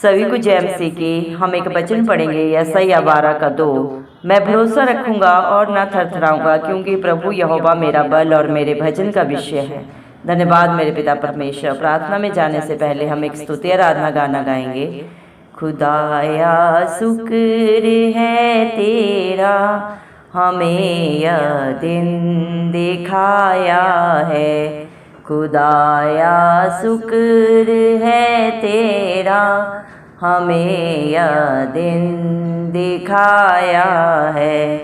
सभी को जय मसीह की। हम एक वचन पढ़ेंगे यशायाह 12:2। मैं भरोसा रखूंगा और न थरथराऊंगा, क्योंकि प्रभु यहोवा मेरा बल और मेरे भजन का विषय है। धन्यवाद मेरे पिता परमेश्वर। प्रार्थना में जाने से पहले हम एक स्तुति आराधना गाना गाएंगे। खुदाया शुक्र है तेरा, हमें यह दिन दिखाया है। खुदाया शुक्र है तेरा, हमें यह दिन दिखाया है।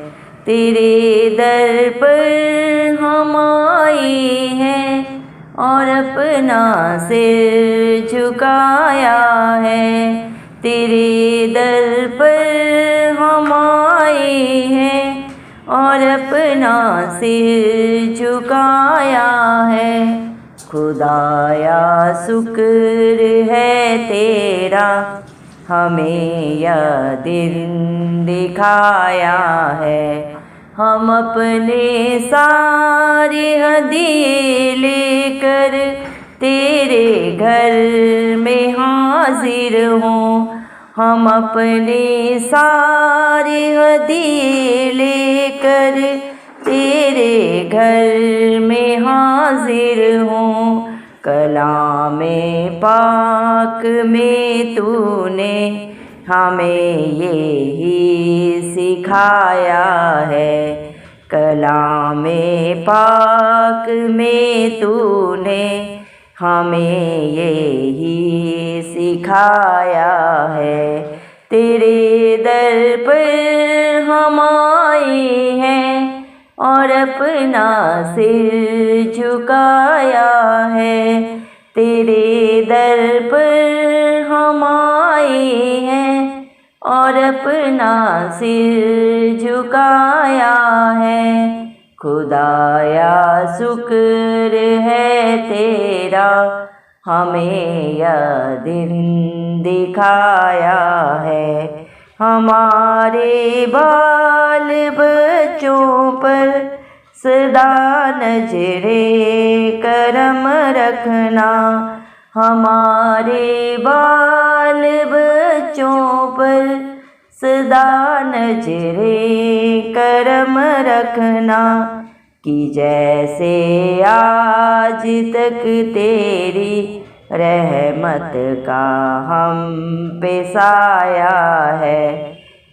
तेरे दर पर हम आए हैं और अपना सिर झुकाया है। तेरे दर पर हम आए हैं और अपना सिर झुकाया है। खुदाया शुक्र है तेरा, हमें यह दिन दिखाया है। हम अपने सारे हदिये लेकर तेरे घर में हाजिर हों। हम अपने सारे हदिये लेकर तेरे घर में हाजिर हों। कलामे पाक में तूने हमें यही सिखाया है। कलामे पाक में तूने हमें यही सिखाया है। तेरे दर पर हम आए हैं और अपना सिर झुकाया है। तेरे दर पर हम आए हैं और अपना सिर झुकाया है। खुदाया शुक्र है तेरा, हमें यह दिन दिखाया है। हमारे बाल बच्चों पर सदा नजरे करम रखना। हमारे बाल बच्चों पर सदा नजरे करम रखना। कि जैसे आज तक तेरी रहमत का हम पे साया है।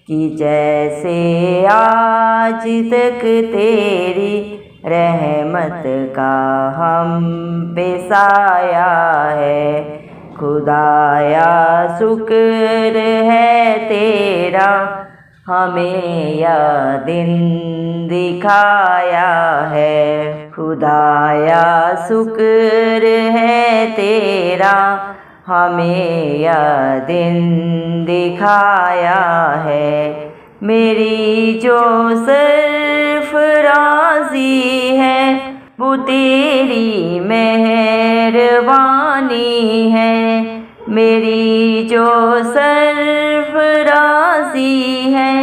कि जैसे आज तक तेरी रहमत का हम पे साया है। खुदाया शुक्र है तेरा, हमें यह दिन दिखाया है। खुदाया शुक्र है तेरा, हमें यह दिन दिखाया है। मेरी जो सरफराजी है वो तेरी मेहरबानी है। मेरी जो सरफराजी है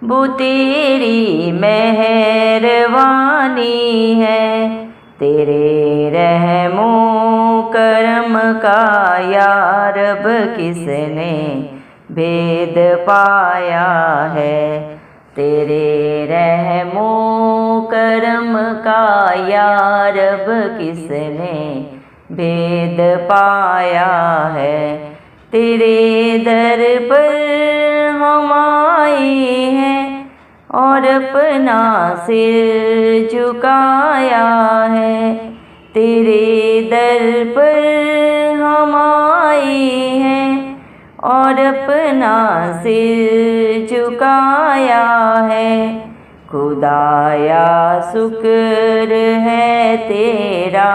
वो तेरी मेहरबानी है। तेरे रहमो करम का या रब किसने भेद पाया है। तेरे रहमो करम का या रब किसने भेद पाया है। तेरे दर पर हम आए हैं और अपना सिर झुकाया है। तेरे दर पर हम आए हैं और अपना सिर झुकाया है। खुदाया शुक्र है तेरा,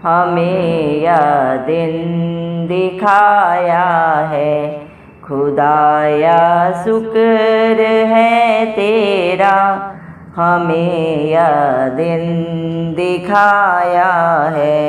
हमें यह दिन दिखाया है। खुदाया शुक्र है तेरा, हमें यह दिन दिखाया है।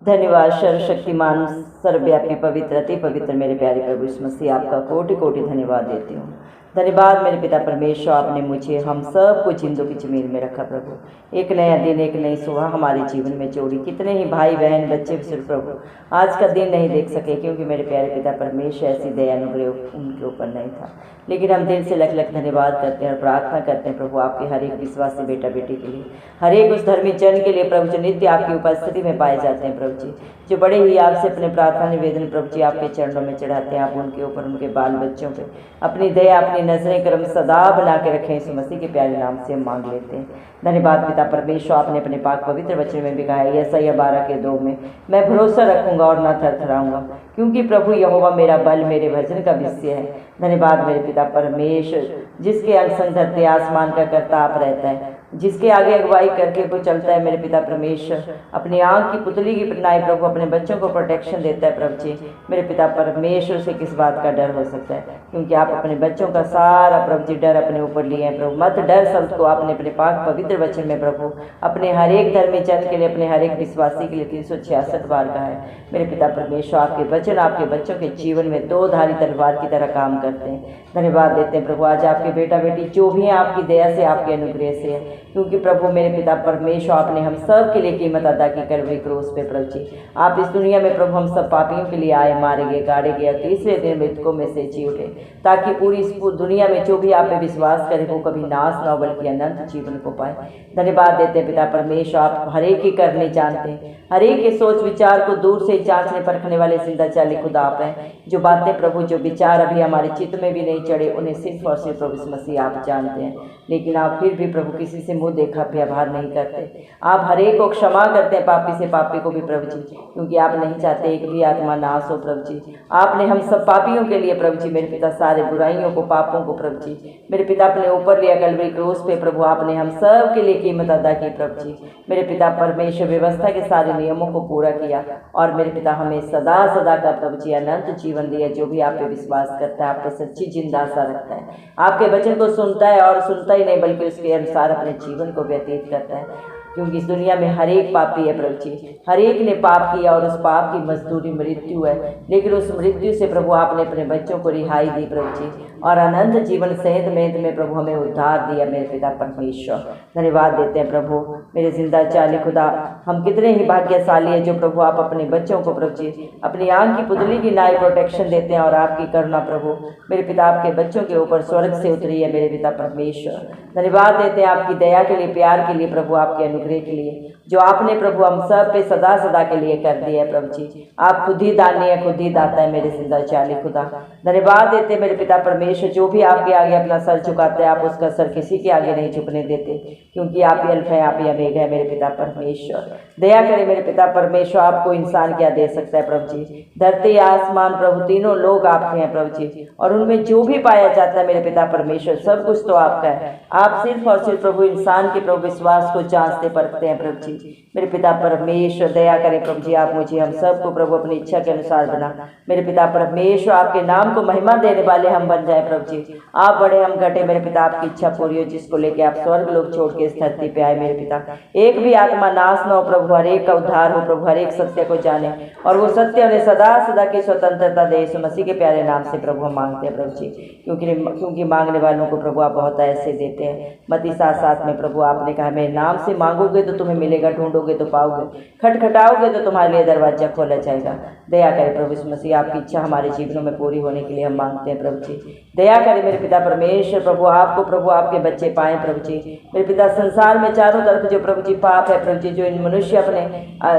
धन्यवाद सर्वशक्तिमान सर्वव्यापी पवित्र अति पवित्र मेरे प्यारे प्रभु यीशु मसीह, आपका कोटि कोटि धन्यवाद देती हूँ। धन्यवाद मेरे पिता परमेश्वर, आपने मुझे हम सब को जिंदों की जमीन में रखा प्रभु। एक नया दिन, एक नई सुबह हमारे जीवन में जोड़ी। कितने ही भाई बहन बच्चे सिर्फ प्रभु आज का दिन नहीं देख सके, क्योंकि मेरे प्यारे पिता परमेश्वर ऐसी दया अनुग्रह उनके ऊपर नहीं था। लेकिन हम दिल से लख लख धन्यवाद करते हैं और प्रार्थना करते हैं प्रभु आपके हर एक विश्वासी बेटा बेटी के लिए, हर एक उस धर्मी जन के लिए प्रभु जो नित्य आपकी उपस्थिति में पाए जाते हैं प्रभु जी, जो बड़े ही आपसे अपने प्रार्थना निवेदन प्रभु जी आपके चरणों में चढ़ाते हैं। आप उनके ऊपर, उनके बाल बच्चों पे अपनी दया, अपनी नजरें करम सदा बना के रखें। यीशु मसीह के प्यारे नाम से हम मांग लेते हैं। धन्यवाद पिता परमेश्वर, आपने अपने पाक पवित्र वचन में भी कहा है यशायाह 12:2 में, मैं भरोसा रखूंगा और न थरथराऊंगा, क्योंकि प्रभु यहोवा मेरा बल, मेरे भजन का विषय है। धन्यवाद मेरे पिता परमेश्वर, जिसके अंग संग धरती आसमान का करता आप रहता है, जिसके आगे अगुवाई करके वो चलता है मेरे पिता परमेश्वर, अपनी आँख की पुतली की नाई प्रभु अपने बच्चों को प्रोटेक्शन देता है प्रभु जी। मेरे पिता परमेश्वर से किस बात का डर हो सकता है, क्योंकि आप अपने बच्चों का सारा प्रभु जी डर अपने ऊपर लिए हैं प्रभु। मत डर शब्द को आपने अपने पाक पवित्र वचन में प्रभु अपने हर एक धर्मी जन के लिए, अपने हर एक विश्वासी के लिए 366 बार कहा है। मेरे पिता परमेश्वर, आपके वचन आपके बच्चों के जीवन में दो धारी तलवार की तरह काम करते हैं। धन्यवाद देते हैं प्रभु आज आपके बेटा बेटी जो भी हैं आपकी दया से, आपके अनुग्रह से है, क्योंकि प्रभु मेरे पिता परमेश्वर आपने हम सब के लिए कीमत अदा की कलवरी क्रूस पे प्रभु जी। आप इस दुनिया में प्रभु हम सब पापियों के लिए आए, मारे गए, गाड़े गए और तीसरे दिन मृतकों में से जी उठे, ताकि पूरी इस दुनिया में जो भी आप पे विश्वास करे वो कभी नाश न हो बल्कि अनंत जीवन को पाए। धन्यवाद देते हैं पिता परमेश्वर, आप हर एक ही करने जानते हैं, हर एक के सोच विचार को दूर से जांचने परखने वाले जिंदा चाली खुदा आप हैं। जो बातें प्रभु, जो विचार अभी हमारे चित्त में भी नहीं चढ़े, उन्हें सिर्फ और सिर्फ प्रभु मसीह आप जानते हैं। लेकिन आप फिर भी प्रभु किसी से मुंह देखा व्यवहार नहीं करते। आप हर एक को क्षमा करते हैं, पापी से पापी को भी प्रभु जी, क्योंकि आप नहीं चाहते एक भी आत्मा नाश हो प्रभु जी। आपने हम सब पापियों के लिए प्रभु जी मेरे पिता सारे बुराइयों को, पापों को प्रभु जी मेरे पिता अपने ऊपर लिया कलवरी क्रूस पे प्रभु। आपने हम सब के लिए कीमत अदा की प्रभु जी। मेरे पिता परमेश्वर व्यवस्था के सारे नियमों को पूरा किया और मेरे पिता हमें सदा सदा का प्रभु जी अनंत जीवन दिया। जो भी आप पे विश्वास करता है, आप पे सच्ची जिंदा आशा रखता है, आपके वचन को सुनता है और सुनता ही नहीं बल्कि उसके अनुसार अपने जीवन को व्यतीत करता है, क्योंकि इस दुनिया में हर एक पापी है प्रभु जी। हर एक ने पाप किया और उस पाप की मजदूरी मृत्यु है, लेकिन उस मृत्यु से प्रभु आपने अपने बच्चों को रिहाई दी प्रभु जी, और अनंत जीवन सहित में प्रभु हमें उद्धार दिया मेरे पिता परमेश्वर। धन्यवाद देते हैं प्रभु मेरे जिंदा चाली खुदा। हम कितने ही भाग्यशाली है जो प्रभु आप अपने बच्चों को प्रभु जी अपनी आँख की पुतली की नाई प्रोटेक्शन देते हैं, और आपकी करुणा प्रभु मेरे पिता आपके बच्चों के ऊपर स्वर्ग से उतरी है मेरे पिता परमेश्वर। धन्यवाद देते हैं आपकी दया के लिए, प्यार के लिए प्रभु, आपके अनुग्रह के लिए जो आपने प्रभु हम सब पे सदा सदा के लिए कर दिया है प्रभु जी। आप खुद ही दानी है, खुद ही दाता है मेरे जिंदा चाली खुदा। धन्यवाद देते मेरे पिता परमेश्वर, जो भी आपके आगे अपना सर झुकाता है आप उसका सर किसी के आगे नहीं झुकने देते, क्योंकि आप ही अल्फा है, आप ही ओमेगा है मेरे पिता परमेश्वर। दया करें मेरे पिता परमेश्वर, आपको इंसान क्या दे सकता है प्रभु जी। धरती आसमान प्रभु तीनों लोग आपके हैं प्रभु जी, और उनमें जो भी पाया जाता है मेरे पिता परमेश्वर सब कुछ तो आपका है। आप सिर्फ और सिर्फ प्रभु इंसान के प्रभु विश्वास को जांचते परखते हैं प्रभु जी। मेरे पिता परमेश्वर दया करें प्रभु जी, आप मुझे हम सबको प्रभु अपनी इच्छा के अनुसार बना मेरे पिता परमेश्वर। आपके नाम को महिमा देने वाले हम बन जाए प्रभु जी। आप बड़े हम घटे मेरे पिता, आपकी इच्छा पूरी हो, जिसको लेके आप स्वर्ग लोग छोड़ के इस धरती पे आए मेरे पिता। एक भी आत्मा नाश न हो प्रभु, हर एक का उद्धार हो प्रभु, हर एक सत्य को जाने और वो सत्य उन्हें सदा सदा की स्वतंत्रता दे। यीशु मसीह के प्यारे नाम से प्रभु हम मांगते हैं प्रभु जी, क्योंकि मांगने वालों को प्रभु आप बहुत ऐसे देते हैं। मत्ती 7:7 में प्रभु आपने कहा मेरे नाम से मांगोगे तो तुम्हें मिलेगा, ढूंढोगे तो पाओगे, खटखटाओगे तो तुम्हारे लिए दरवाजा खोला जाएगा। दया करें प्रभु यीशु मसीह, आपकी इच्छा हमारे जीवनों में पूरी होने के लिए हम मांगते हैं प्रभु जी। दया करें मेरे पिता परमेश्वर, प्रभु आपको प्रभु आपके बच्चे पाएं प्रभु जी। मेरे पिता संसार में चारों तरफ जो प्रभु जी पाप है प्रभु जी, जो इन मनुष्य अपने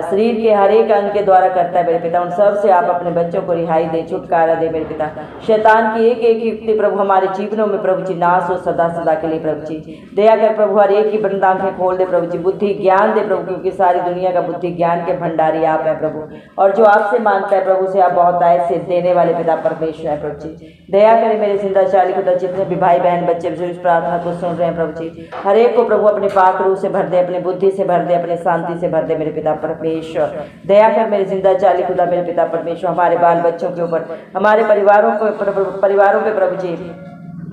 शरीर के हर एक अंग के द्वारा करता है मेरे पिता, उन सब से आप अपने बच्चों को रिहाई दे, छुटकारा दे मेरे पिता। शैतान की एक एक युक्ति प्रभु हमारे जीवनों में प्रभु जी नाश हो सदा सदा के लिए प्रभु जी। दया कर प्रभु हर एक की बंद आंखें खोल दे प्रभु जी, बुद्धि ज्ञान दे प्रभु, क्योंकि सारी दुनिया का बुद्धि ज्ञान के भंडारी आप है प्रभु, और जो आपसे मांगता है प्रभु से आप बहुत ऐसे देने वाले पिता परमेश्वर है प्रभु जी। दया करें मेरे जिंदा चाली खुदा, जितने भी भाई बहन बच्चे जो इस प्रार्थना को सुन रहे हैं प्रभु जी, हर एक को प्रभु अपने पाक रूह से भर दे, अपनी बुद्धि से भर दे, अपने शांति से भर दे मेरे पिता परमेश्वर। दया कर मेरे जिंदा चाली खुदा मेरे पिता परमेश्वर, हमारे बाल बच्चों के ऊपर, हमारे परिवारों पे प्रभु जी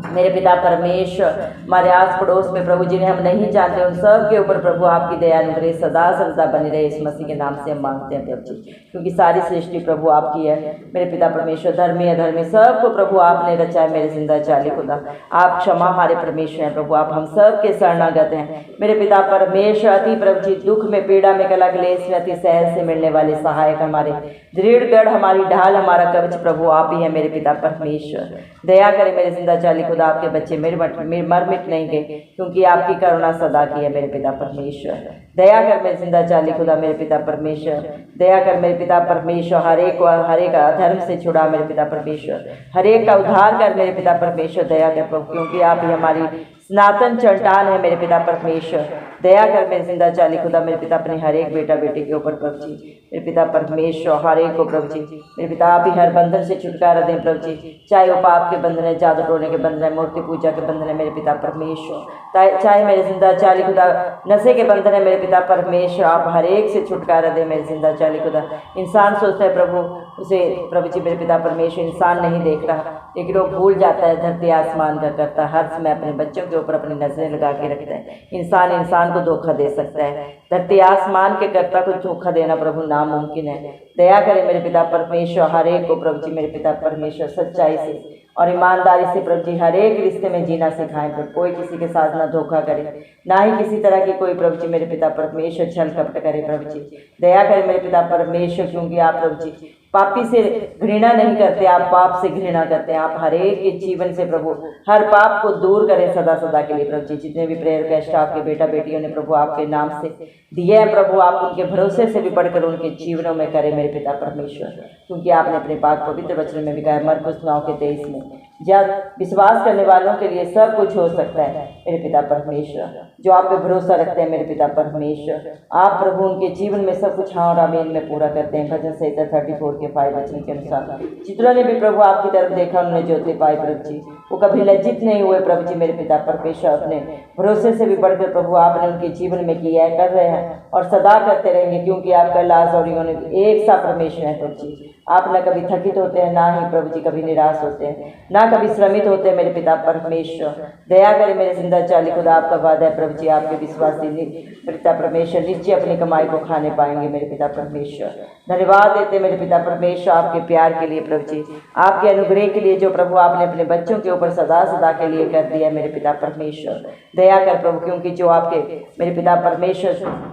मेरे पिता परमेश्वर, हमारे आस पड़ोस में प्रभु जिन्हें हम नहीं जानते उन सब के ऊपर प्रभु आपकी दया अनुग्रह सदा सर्वदा बनी रहे, इस मसीह के नाम से हम मांगते हैं प्रभु जी, क्योंकि सारी सृष्टि प्रभु आपकी है। मेरे पिता परमेश्वर, धर्मी अधर्मी सबको प्रभु आपने रचा है। मेरे जिंदा चाली खुदा, आप क्षमा हमारे परमेश्वर हैं प्रभु, आप हम सब के शरणागत हैं। मेरे पिता परमेश्वर, अति प्रभु जी दुख में, पीड़ा में, कला क्लेश में अति सहज से मिलने वाले सहायक, हमारे दृढ़ गढ़, हमारी ढाल, हमारा कवच प्रभु आप ही है। मेरे पिता परमेश्वर, दया करें मेरे जिंदा चाली खुदा, आपके बच्चे मर मिट नहीं गए, क्योंकि आपकी करुणा सदा की है। मेरे पिता परमेश्वर, दया कर मेरे जिंदा चाली खुदा, मेरे पिता परमेश्वर, दया कर मेरे पिता परमेश्वर, हर एक अधर्म से छुड़ा मेरे पिता परमेश्वर, हर एक का उद्धार कर मेरे पिता परमेश्वर, दया कर प्रभु, क्योंकि आप ही हमारी सनातन चट्टान है। मेरे पिता परमेश्वर, दया कर मेरे जिंदा चाली खुदा, मेरे पिता अपने हर एक बेटा बेटी के ऊपर प्रभु जी, मेरे पिता परमेश्वर, हर एक को प्रभु जी, मेरे पिता आप ही हर बंधन से छुटकारा दें प्रभु जी, चाहे वो पाप के बंधन है, जादू टोने के बंधन है, मूर्ति पूजा के बंधन है मेरे पिता परमेश्वर, चाहे मेरे जिंदा चाली खुदा नशे के बंधन है मेरे पिता परमेश्वर, आप हर एक से छुटकारा दें मेरे जिंदा चाली खुदा। इंसान सोचता है प्रभु उसे प्रभु जी मेरे पिता परमेश्वर इंसान नहीं देख रहा, लेकिन वो भूल जाता है धरती आसमान का करता, हर समय अपने बच्चों के ऊपर अपनी नजरें लगा के रखता है। इंसान को धोखा दे सकता है, धरती आसमान के कर्ता को धोखा देना प्रभु नामुमकिन है। दया करें मेरे पिता परमेश्वर, हर एक को प्रभु जी मेरे पिता परमेश्वर सच्चाई से और ईमानदारी से प्रभु जी हर एक रिश्ते में जीना सिखाएं प्रभु, कोई किसी के साथ ना धोखा करे, ना ही किसी तरह की कोई प्रभु जी मेरे पिता परमेश्वर छल कपट करे प्रभु जी। दया करें मेरे पिता परमेश्वर, क्योंकि आप प्रभु जी पापी से घृणा नहीं करते, आप पाप से घृणा करते हैं। आप हर एक के जीवन से प्रभु हर पाप को दूर करें सदा सदा के लिए प्रभु जी। जितने भी प्रेयर कैस्ट आपके बेटा बेटियों ने प्रभु आपके नाम से दिए हैं प्रभु, आप उनके भरोसे से भी बढ़कर उनके जीवनों में करें मेरे पिता परमेश्वर, क्योंकि आपने अपने पाक पवित्र वचन में भी कहा मरकुस 9:23 में, जब विश्वास करने वालों के लिए सब कुछ हो सकता है मेरे पिता परमेश्वर। जो आप पे भरोसा रखते हैं मेरे पिता परमेश्वर, आप प्रभु उनके जीवन में सब कुछ हाँ और आमीन में पूरा करते हैं। भजन संहिता 34:5 वचन के अनुसार जितनों ने भी प्रभु आपकी तरफ देखा उन्होंने ज्योति पाई प्रभु जी, वो कभी लज्जित नहीं हुए प्रभु जी मेरे पिता परमेश्वर। अपने भरोसे से भी बढ़कर प्रभु आपने उनके जीवन में किया है, कर रहे हैं और सदा करते रहेंगे, क्योंकि आपका लाज और एक सा परमेश्वर है प्रभु जी। आप न कभी थकित होते हैं, ना ही प्रभु जी कभी निराश होते हैं, ना कभी श्रमित होते हैं मेरे पिता परमेश्वर। दया करें मेरे जिंदा चाली खुदा, आपका वादा है प्रभु जी, आपके विश्वासी पिता परमेश्वर निश्चय अपनी कमाई को खाने पाएंगे मेरे पिता परमेश्वर। धन्यवाद देते मेरे पिता परमेश्वर आपके प्यार के लिए प्रभु जी, आपके अनुग्रह के लिए जो प्रभु आपने अपने बच्चों के ऊपर सदा सदा के लिए कर दिया मेरे पिता परमेश्वर। दया कर प्रभु, क्योंकि जो आपके मेरे पिता परमेश्वर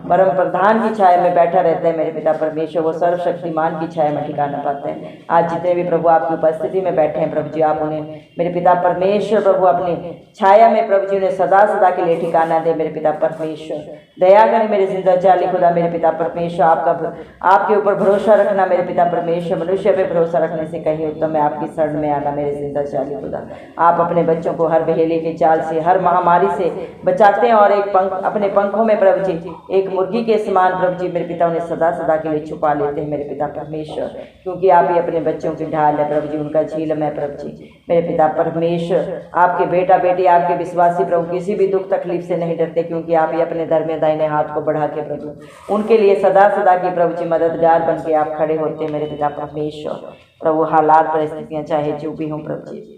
परम प्रधान की छाया में बैठा रहता है मेरे पिता परमेश्वर, वो सर्वशक्तिमान की छाया में ठिकाना पाते हैं। आज जितने भी प्रभु आपकी उपस्थिति में बैठे हैं प्रभु जी, आप उन्हें मेरे पिता परमेश्वर प्रभु अपनी छाया में प्रभु जी उन्हें सदा सदा के लिए ठिकाना दे मेरे पिता परमेश्वर। दया करें मेरे जिंदा चाली खुदा मेरे पिता परमेश्वर, आपके ऊपर भरोसा रखना मेरे पिता परमेश्वर, मनुष्य पे भरोसा रखने से कहीं उत्तम है आपकी शरण में आना मेरे जिंदा चाली खुदा। आप अपने बच्चों को हर बहेली के चाल से, हर महामारी से बचाते हैं और अपने पंखों में प्रभु जी एक मुर्गी के समान प्रभु जी मेरे पिता उन्हें सदा सदा के लिए छुपा लेते हैं मेरे पिता परमेश्वर, क्योंकि आप ही अपने बच्चों की ढाल है प्रभु जी, उनका झीलम है प्रभु जी मेरे पिता परमेश्वर। आपके बेटा बेटी आपके विश्वासी प्रभु किसी भी दुख तकलीफ से नहीं डरते, क्योंकि आप ही अपने धर्म में दाहिने हाथ को बढ़ा के प्रभु उनके लिए सदा सदा की प्रभु जी मददगार बन के आप खड़े होते हैं मेरे पिता परमेश्वर। प्रभु हालात परिस्थितियां चाहे जो भी हों प्रभु जी,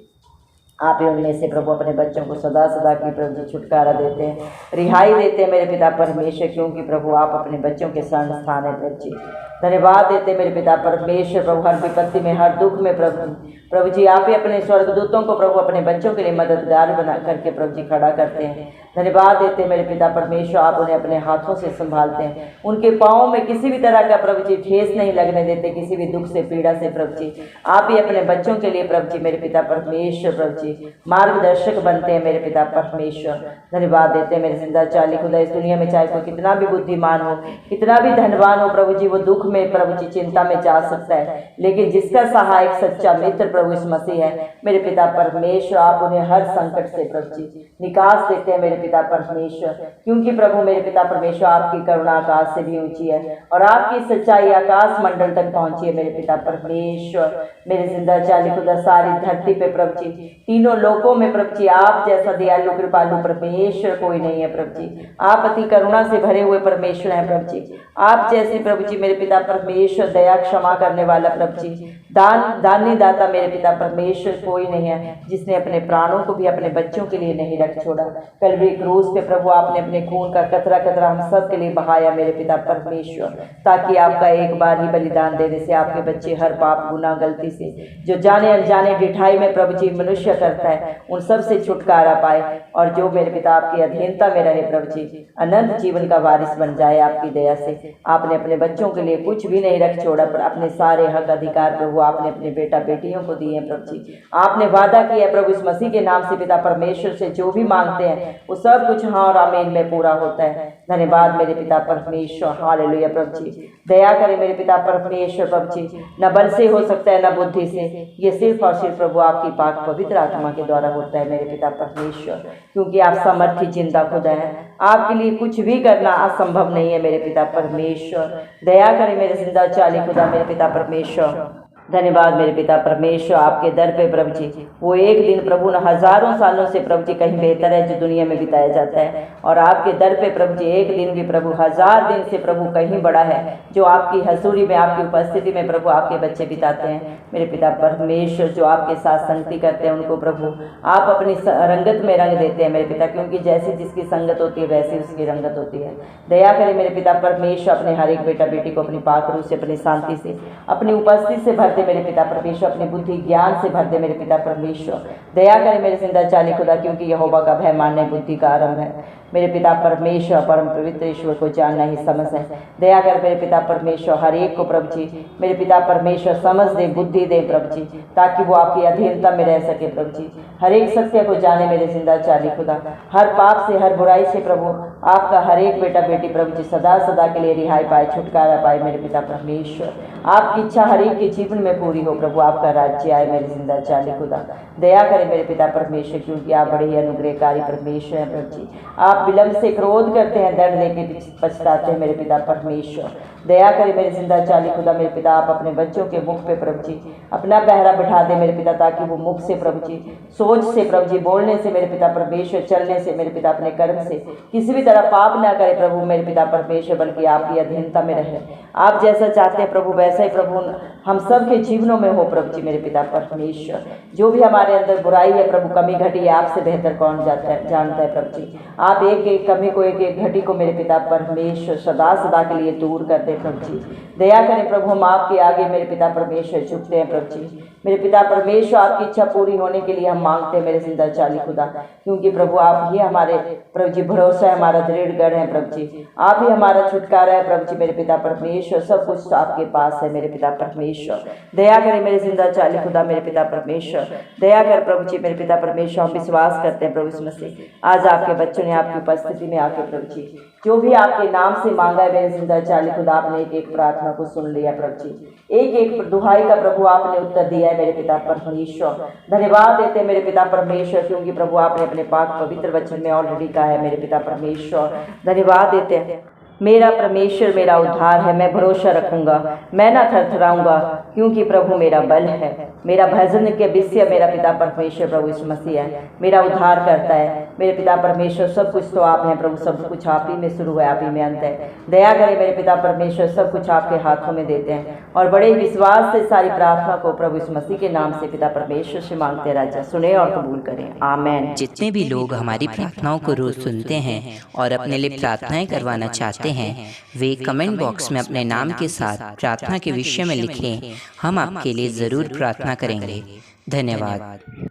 आप ही उनमें से प्रभु अपने बच्चों को सदा सदा की प्रभु जी छुटकारा देते हैं, रिहाई देते हैं मेरे पिता परमेश्वर, क्योंकि प्रभु आप अपने बच्चों के शरण स्थान है प्रभु जी। धन्यवाद देते मेरे पिता परमेश्वर प्रभु, हर विपत्ति में हर दुख में प्रभु जी आप ही अपने स्वर्गदूतों को प्रभु अपने बच्चों के लिए मददगार बना करके प्रभु जी खड़ा करते हैं। धन्यवाद देते मेरे पिता परमेश्वर, आप उन्हें अपने हाथों से संभालते हैं, उनके पाँव में किसी भी तरह का प्रभु जी ठेस नहीं लगने देते, किसी भी दुख से पीड़ा से प्रभु जी आप ही अपने बच्चों के लिए प्रभु जी मेरे पिता परमेश्वर प्रभु जी मार्गदर्शक बनते हैं मेरे पिता परमेश्वर। धन्यवाद देते हैं मेरे जिंदा चाली खुदा, इस दुनिया में चाहे कोई कितना भी बुद्धिमान हो, कितना भी धनवान हो प्रभु जी, वो दुख में प्रभु जी चिंता में जा सकता है, लेकिन जिसका सहायक सच्चा मित्र प्रभु इस मसीह है मेरे पिता परमेश्वर, आप उन्हें हर संकट से प्रभु जी निकास देते हैं मेरे पिता परमेश्वर, क्योंकि प्रभु मेरे पिता परमेश्वर आपकी करुणा आकाश से भी ऊंची है और आपकी सच्चाई आकाश मंडल तक पहुंची है मेरे पिता परमेश्वर। मेरे जिंदा चाली खुदा सारी धरती पे प्रभु जी तीनों लोकों में प्रभु जी आप जैसा दयालु कृपालु परमेश्वर कोई नहीं है प्रभु जी। आप अति करुणा से भरे हुए परमेश्वर हैं प्रभु जी। आप जैसे प्रभु जी मेरे पिता परमेश्वर दया क्षमा करने वाला प्रभु जी दानी दाता मेरे पिता परमेश्वर कोई नहीं है, जिसने अपने प्राणों को भी अपने बच्चों के लिए नहीं रख छोड़ा। कल्वरी क्रूस पे प्रभु आपने अपने खून का कतरा कतरा हम सब के लिए बहाया मेरे पिता परमेश्वर, ताकि आपका एक बार ही बलिदान देने से आपके बच्चे हर पाप गुनाह गलती से जो जाने अनजाने ढिठाई में प्रभु जी मनुष्य करता है उन सब से छुटकारा पाए, और जो मेरे पिता आपकी अधीनता में रहे प्रभु जी अनंत जीवन का वारिस बन जाए। आपकी दया से आपने अपने बच्चों के लिए कुछ भी नहीं रख छोड़ा, पर अपने सारे हक अधिकार प्रभु आपने अपने बेटा बेटियों को दिए प्रभु जी। आपने वादा किया प्रभु इस मसीह के नाम से पिता परमेश्वर से जो भी मांगते हैं वो सब कुछ हाँ और आमीन में पूरा होता है। धन्यवाद मेरे पिता परमेश्वर, हालेलुया प्रभु जी। दया करें मेरे पिता परमेश्वर प्रभु जी, न बल से हो सकता है न बुद्धि से, ये सिर्फ और सिर्फ प्रभु आपकी पाक पवित्र आत्मा के द्वारा होता है मेरे पिता परमेश्वर, क्योंकि आप सामर्थ्य जिंदा खुदा है। आपके लिए कुछ भी करना असंभव नहीं है मेरे पिता परमेश्वर। दया करें मेरे जिंदा चाली खुदा मेरे पिता परमेश्वर। धन्यवाद मेरे पिता परमेश्वर, आपके दर पे प्रभु जी वो एक दिन प्रभु न हजारों सालों से प्रभु जी कहीं बेहतर है जो दुनिया में बिताया जाता है, और आपके दर पे प्रभु जी एक दिन भी प्रभु हजार दिन से प्रभु कहीं बड़ा है जो आपकी हजूरी में आपकी उपस्थिति में प्रभु आपके बच्चे बिताते हैं मेरे पिता परमेश्वर। जो आपके साथ संगति करते हैं उनको प्रभु आप अपनी रंगत में रंग देते हैं मेरे पिता, क्योंकि जैसी जिसकी संगत होती है वैसी उसकी रंगत होती है। दया करें मेरे पिता परमेश्वर, अपने हर एक बेटा बेटी को अपनी पाक रूह से अपनी शांति से अपनी उपस्थिति से भर मेरे पिता परमेश्वर, अपनी बुद्धि ज्ञान से भर दे मेरे पिता परमेश्वर। दया करें मेरे जिंदा चाली खुदा, क्योंकि यहोवा का भय मानने बुद्धि का आरंभ है मेरे पिता परमेश्वर। परम पवित्र ईश्वर को जानना ही समझ है। दया कर मेरे पिता परमेश्वर हर एक को प्रभु जी मेरे पिता परमेश्वर समझ दे, बुद्धि दे प्रभु जी, ताकि वो आपकी अधीनता में रह सके प्रभु जी। हर एक सत्य को जाने मेरे जिंदा चाली खुदा, हर पाप से हर बुराई से प्रभु आपका हर एक बेटा बेटी प्रभु जी सदा सदा के लिए रिहाई पाए, छुटकारा पाए मेरे पिता परमेश्वर। आपकी इच्छा हर एक के जीवन में पूरी हो प्रभु, आपका राज्य आए मेरे जिंदा चाली खुदा। दया करें मेरे पिता परमेश्वर, क्योंकि आप बड़े ही अनुग्रहकारी परमेश्वर हैं प्रभु जी। आप विलंब से क्रोध करते हैं, दंड लेके पछताते हैं मेरे पिता परमेश्वर। दया करें मेरे जिंदा चाली खुदा मेरे पिता, आप अपने बच्चों के मुख पे प्रभु जी अपना पहरा बिठा दे मेरे पिता, ताकि वो मुख से प्रभु जी सोच से प्रभु जी बोलने से मेरे पिता परमेश्वर, चलने से मेरे पिता अपने कर्म से किसी भी तरह पाप ना करे प्रभु मेरे पिता परमेश्वर, बल्कि आपकी अधीनता में रहे। आप जैसा चाहते हैं प्रभु वैसा ही प्रभु हम सब के जीवनों में हो प्रभु जी मेरे पिता परमेश्वर। जो भी हमारे अंदर बुराई है प्रभु, कमी घटी है, आपसे बेहतर कौन जानता है प्रभु जी। आप एक एक कमी को एक एक घटी को मेरे पिता परमेश्वर सदा सदा के लिए दूर कर दे प्रभु जी। दया करें प्रभु, हम आपके आगे मेरे पिता परमेश्वर झुकते हैं प्रभु जी मेरे पिता परमेश्वर। आपकी इच्छा पूरी होने के लिए हम मांगते हैं मेरे जिंदा चाली खुदा, क्योंकि प्रभु आप ही हमारे प्रभु जी भरोसा है, हमारा दृढ़ गढ़ है प्रभु जी। आप ही हमारा छुटकारा है प्रभु जी मेरे पिता परमेश्वर। सब कुछ तो आपके पास है मेरे पिता परमेश्वर। दया करें मेरे जिंदा चाली खुदा मेरे पिता परमेश्वर। दया कर प्रभु जी मेरे पिता परमेश्वर। हम विश्वास करते हैं प्रभु इसमें से आज आपके बच्चों ने आपकी उपस्थिति में आके प्रभु जी जो भी आपके नाम से मांगा है मेरे जिंदा चाली खुदा, आपने एक एक प्रार्थना को सुन लिया प्रभु जी। एक एक दुहाई का प्रभु आपने उत्तर दिया है मेरे पिता परमेश्वर। धन्यवाद देते हैं मेरे पिता परमेश्वर, क्योंकि प्रभु आपने अपने पाक पवित्र वचन में ऑलरेडी कहा है मेरे पिता परमेश्वर। धन्यवाद देते हैं मेरा परमेश्वर मेरा उद्धार है, मैं भरोसा रखूंगा, मैं ना थरथराऊंगा, क्योंकि प्रभु मेरा बल है। मेरा भजन के विषय मेरा पिता परमेश्वर प्रभु यीशु मसीह है, मेरा उद्धार करता है मेरे पिता परमेश्वर। सब कुछ तो आप हैं प्रभु, सब कुछ आप ही में शुरू है, आप ही में अंत है। दया करें मेरे पिता परमेश्वर, सब कुछ आपके हाथों में देते हैं और बड़े विश्वास से सारी प्रार्थना को प्रभु यीशु मसीह के नाम से पिता परमेश्वर से मांगते राजा सुने और कबूल करें, आमीन। जितने भी लोग हमारी प्रार्थनाओं को रोज सुनते हैं और अपने लिए प्रार्थनाएं करवाना चाहते हैं, वे कमेंट बॉक्स में अपने नाम के साथ प्रार्थना के विषय में लिखें। हम आपके लिए जरूर प्रार्थना करेंगे। धन्यवाद।